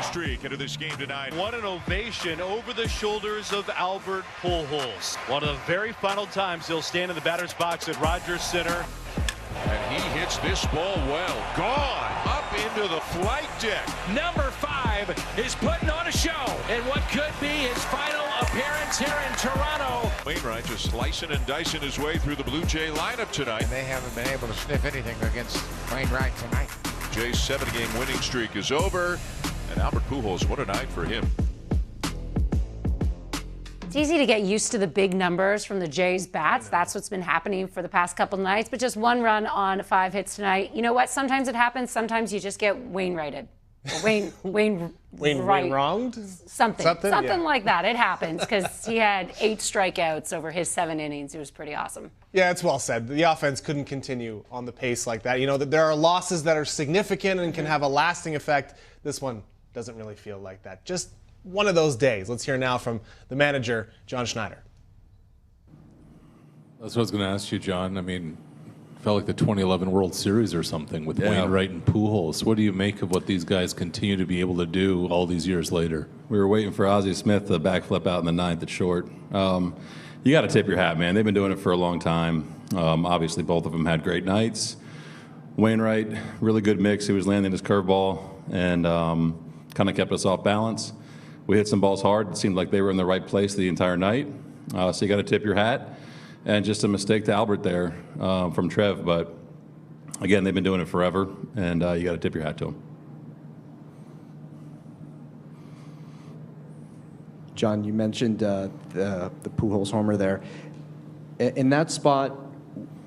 streak into this game tonight. What an ovation over the shoulders of Albert Pujols. One of the very final times he'll stand in the batter's box at Rogers Center. And he hits this ball well. Gone up into the flight deck. Number 5 is putting on a show in what could be his final appearance here in Toronto. Wainwright just slicing and dicing his way through the Blue Jay lineup tonight. And they haven't been able to sniff anything against Wainwright tonight. Jay's 7-game winning streak is over. And Albert Pujols, what a night for him. It's easy to get used to the big numbers from the Jays bats. That's what's been happening for the past couple nights. But just one run on 5 hits tonight. You know what? Sometimes it happens. Sometimes you just get Wainwrighted. Wronged? Something Yeah. like that. It happens because he had 8 strikeouts over his 7 innings. It was pretty awesome. Yeah, it's well said. The offense couldn't continue on the pace like that. You know, that there are losses that are significant and can have a lasting effect. This one doesn't really feel like that. Just one of those days. Let's hear now from the manager, John Schneider. That's what I was going to ask you, John. I mean, it felt like the 2011 World Series or something with Wainwright and Pujols. What do you make of what these guys continue to be able to do all these years later? We were waiting for Ozzie Smith to backflip out in the 9th at short. You got to tip your hat, man. They've been doing it for a long time. Obviously, both of them had great nights. Wainwright, really good mix. He was landing his curveball and kind of kept us off balance. We hit some balls hard. It seemed like they were in the right place the entire night. So you got to tip your hat. And just a mistake to Albert there from Trev. But, again, they've been doing it forever, and you got to tip your hat to them. John, you mentioned the Pujols homer there. In that spot,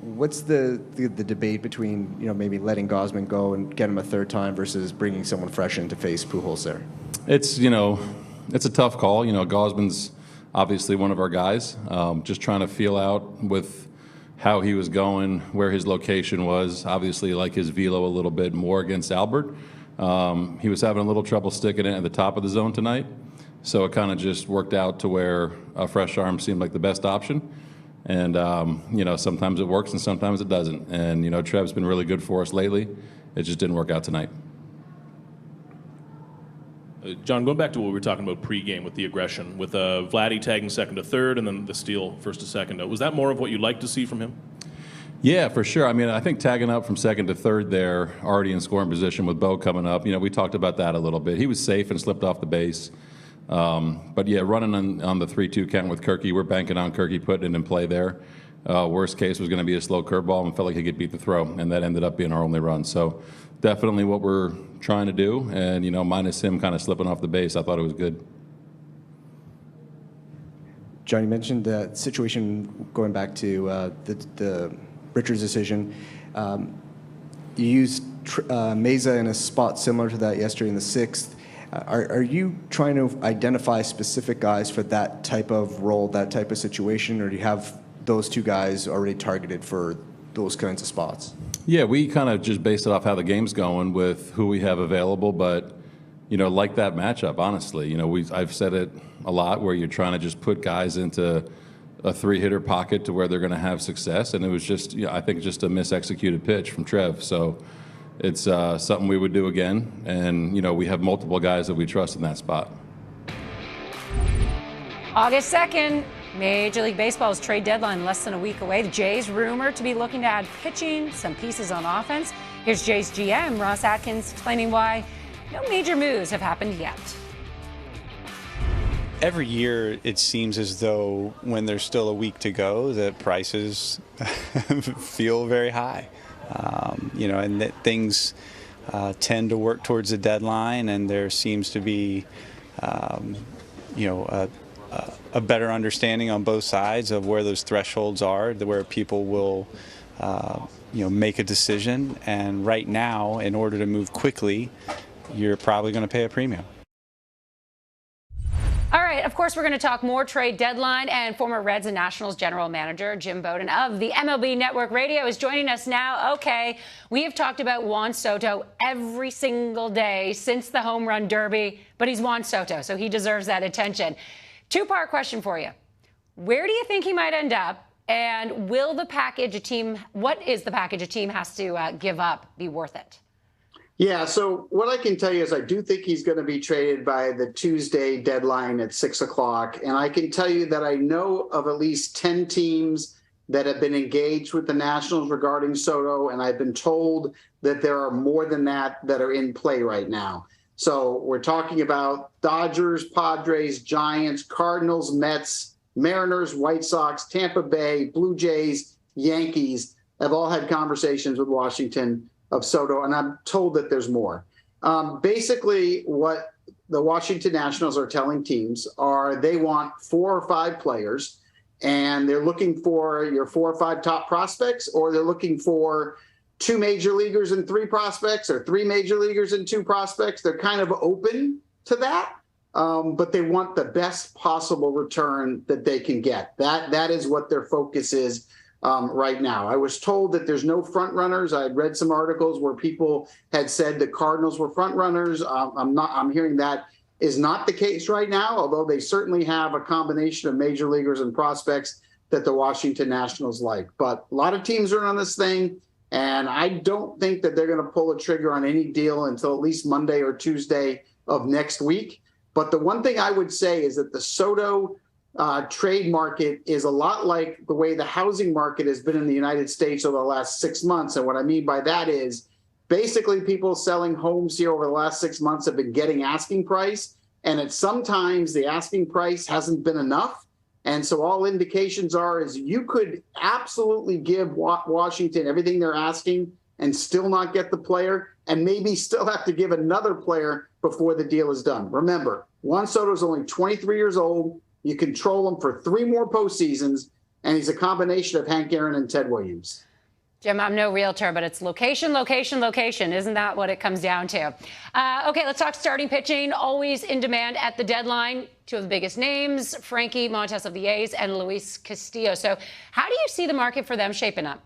what's the debate between, you know, maybe letting Gausman go and get him a third time versus bringing someone fresh in to face Pujols there? It's, you know, it's a tough call. You know, Gausman's obviously one of our guys. Just trying to feel out with how he was going, where his location was. Obviously, like his velo a little bit more against Albert. He was having a little trouble sticking it at the top of the zone tonight. So it kind of just worked out to where a fresh arm seemed like the best option. And, you know, sometimes it works and sometimes it doesn't. And, you know, Trev's been really good for us lately. It just didn't work out tonight. John, going back to what we were talking about pregame with the aggression, with Vladdy tagging second to third and then the steal first to second, was that more of what you'd like to see from him? Yeah, for sure. I mean, I think tagging up from second to third there, already in scoring position with Bo coming up, you know, we talked about that a little bit. He was safe and slipped off the base. But, yeah, running on the 3-2 count with Kirky, we're banking on Kirky putting it in play there. Worst case was going to be a slow curveball and felt like he could beat the throw, and that ended up being our only run. So definitely what we're trying to do, and, you know, minus him kind of slipping off the base, I thought it was good. John, you mentioned the situation going back to the Richards decision. You used Meza in a spot similar to that yesterday in the 6th. Are you trying to identify specific guys for that type of role, that type of situation, or do you have those 2 guys already targeted for those kinds of spots? Yeah, we kind of just based it off how the game's going with who we have available, but, you know, like that matchup, honestly. You know, I've said it a lot where you're trying to just put guys into a 3-hitter pocket to where they're going to have success, and it was just, you know, I think just a misexecuted pitch from Trev. So it's something we would do again, and, you know, we have multiple guys that we trust in that spot. August 2nd, Major League Baseball's trade deadline less than a week away. The Jays rumored to be looking to add pitching, some pieces on offense. Here's Jays GM Ross Atkins explaining why no major moves have happened yet. Every year it seems as though when there's still a week to go, the prices feel very high. You know, and that things tend to work towards the deadline, and there seems to be, you know, a better understanding on both sides of where those thresholds are, where people will, you know, make a decision. And right now, in order to move quickly, you're probably going to pay a premium. All right, of course, we're going to talk more trade deadline, and former Reds and Nationals general manager Jim Bowden of the MLB Network Radio is joining us now. Okay, we have talked about Juan Soto every single day since the home run derby, but he's Juan Soto, so he deserves that attention. 2-part question for you. Where do you think he might end up, and will the package a team, what is the package a team has to give up be worth it? Yeah, so what I can tell you is I do think he's going to be traded by the Tuesday deadline at 6 o'clock. And I can tell you that I know of at least 10 teams that have been engaged with the Nationals regarding Soto, and I've been told that there are more than that that are in play right now. So we're talking about Dodgers, Padres, Giants, Cardinals, Mets, Mariners, White Sox, Tampa Bay, Blue Jays, Yankees have all had conversations with Washington of Soto, and I'm told that there's more. Basically, what the Washington Nationals are telling teams are they want 4 or 5 players, and they're looking for your 4 or 5 top prospects, or they're looking for 2 major leaguers and 3 prospects, or 3 major leaguers and 2 prospects. They're kind of open to that, but they want the best possible return that they can get. That is what their focus is right now. I was told that there's no front runners. I had read some articles where people had said the Cardinals were front runners. I'm hearing that is not the case right now, although they certainly have a combination of major leaguers and prospects that the Washington Nationals like. But a lot of teams are on this thing, and I don't think that they're going to pull a trigger on any deal until at least Monday or Tuesday of next week. But the one thing I would say is that the Soto trade market is a lot like the way the housing market has been in the United States over the last 6 months. And what I mean by that is basically people selling homes here over the last 6 months have been getting asking price. And sometimes the asking price hasn't been enough. And so all indications are is you could absolutely give Washington everything they're asking and still not get the player, and maybe still have to give another player before the deal is done. Remember, Juan Soto is only 23 years old. You control him for 3 more postseasons, and he's a combination of Hank Aaron and Ted Williams. Jim, I'm no realtor, but it's location, location, location. Isn't that what it comes down to? Okay, let's talk starting pitching. Always in demand at the deadline. 2 of the biggest names, Frankie Montas of the A's and Luis Castillo. So how do you see the market for them shaping up?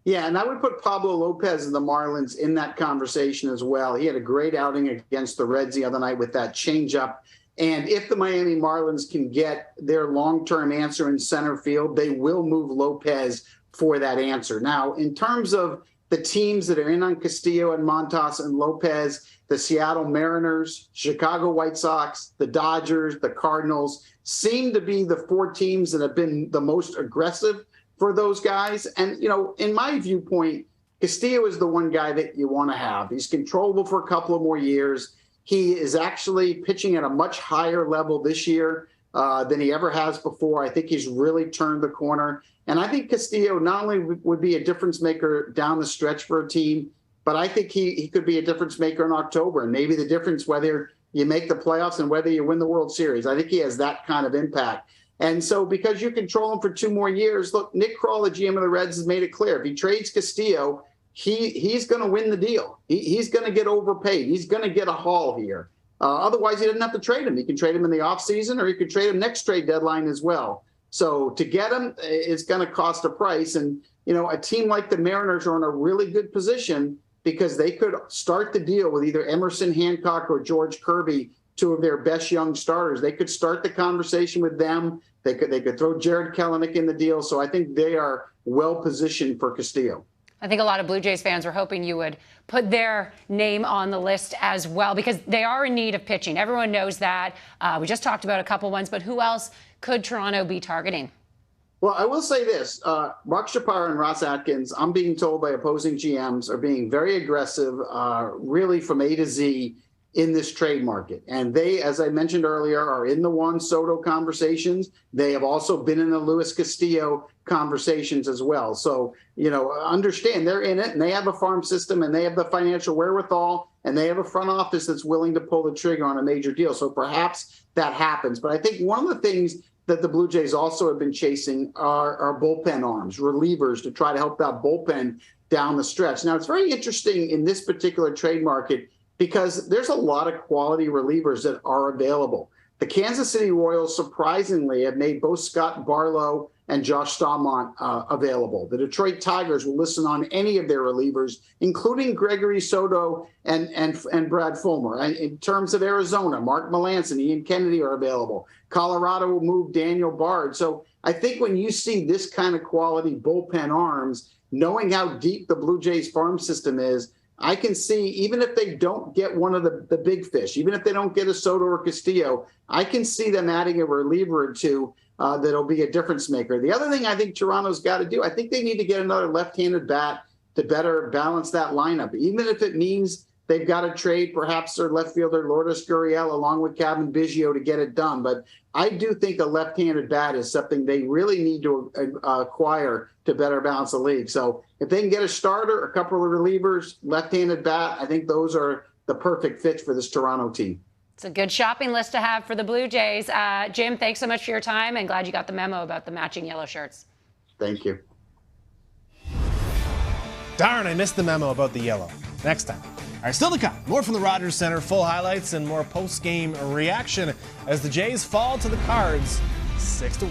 Yeah, and I would put Pablo Lopez of the Marlins in that conversation as well. He had a great outing against the Reds the other night with that changeup. And if the Miami Marlins can get their long-term answer in center field, they will move Lopez for that answer. Now, in terms of the teams that are in on Castillo and Montas and Lopez, the Seattle Mariners, Chicago White Sox, the Dodgers, the Cardinals seem to be the 4 teams that have been the most aggressive for those guys. And, you know, in my viewpoint, Castillo is the one guy that you want to have. He's controllable for a couple of more years. He is actually pitching at a much higher level this year than he ever has before. I think he's really turned the corner. And I think Castillo not only would be a difference maker down the stretch for a team, but I think he could be a difference maker in October. And maybe the difference whether you make the playoffs and whether you win the World Series. I think he has that kind of impact. And so because you control him for 2 more years, look, Nick Kroll, the GM of the Reds, has made it clear. If he trades Castillo, he's going to win the deal. He's going to get overpaid. He's going to get a haul here. Otherwise, he doesn't have to trade him. He can trade him in the offseason, or he could trade him next trade deadline as well. So to get him, it's going to cost a price. And, you know, a team like the Mariners are in a really good position because they could start the deal with either Emerson Hancock or George Kirby, 2 of their best young starters. They could start the conversation with them. They could throw Jared Kelenic in the deal. So I think they are well positioned for Castillo. I think a lot of Blue Jays fans were hoping you would put their name on the list as well, because they are in need of pitching. Everyone knows that. We just talked about a couple ones, but who else could Toronto be targeting? Well, I will say this. Mark Shapiro and Ross Atkins, I'm being told by opposing GMs, are being very aggressive, really from A to Z in this trade market. And they, as I mentioned earlier, are in the Juan Soto conversations. They have also been in the Luis Castillo conversations as well. So, you know, understand they're in it, and they have a farm system, and they have the financial wherewithal, and they have a front office that's willing to pull the trigger on a major deal. So perhaps that happens. But I think one of the things that the Blue Jays also have been chasing are bullpen arms, relievers, to try to help that bullpen down the stretch. Now, it's very interesting in this particular trade market because there's a lot of quality relievers that are available. The Kansas City Royals, surprisingly, have made both Scott Barlow and Josh Staumont available. The Detroit Tigers will listen on any of their relievers, including Gregory Soto and Brad Fulmer. In terms of Arizona, Mark Melancon, Ian Kennedy are available. Colorado will move Daniel Bard. So I think when you see this kind of quality bullpen arms, knowing how deep the Blue Jays farm system is, I can see, even if they don't get one of the big fish, even if they don't get a Soto or Castillo, I can see them adding a reliever or two that'll be a difference maker. The other thing I think Toronto's got to do, I think they need to get another left-handed bat to better balance that lineup, even if it means they've got to trade perhaps their left fielder Lourdes Gurriel along with Kevin Biggio to get it done. But I do think a left-handed bat is something they really need to acquire to better balance the league. So if they can get a starter, a couple of relievers, left-handed bat, I think those are the perfect fits for this Toronto team. It's a good shopping list to have for the Blue Jays. Jim, thanks so much for your time, and glad you got the memo about the matching yellow shirts. Thank you. Darn, I missed the memo about the yellow. Next time. All right, still to come. More from the Rogers Center, full highlights and more post-game reaction as the Jays fall to the Cards 6-1.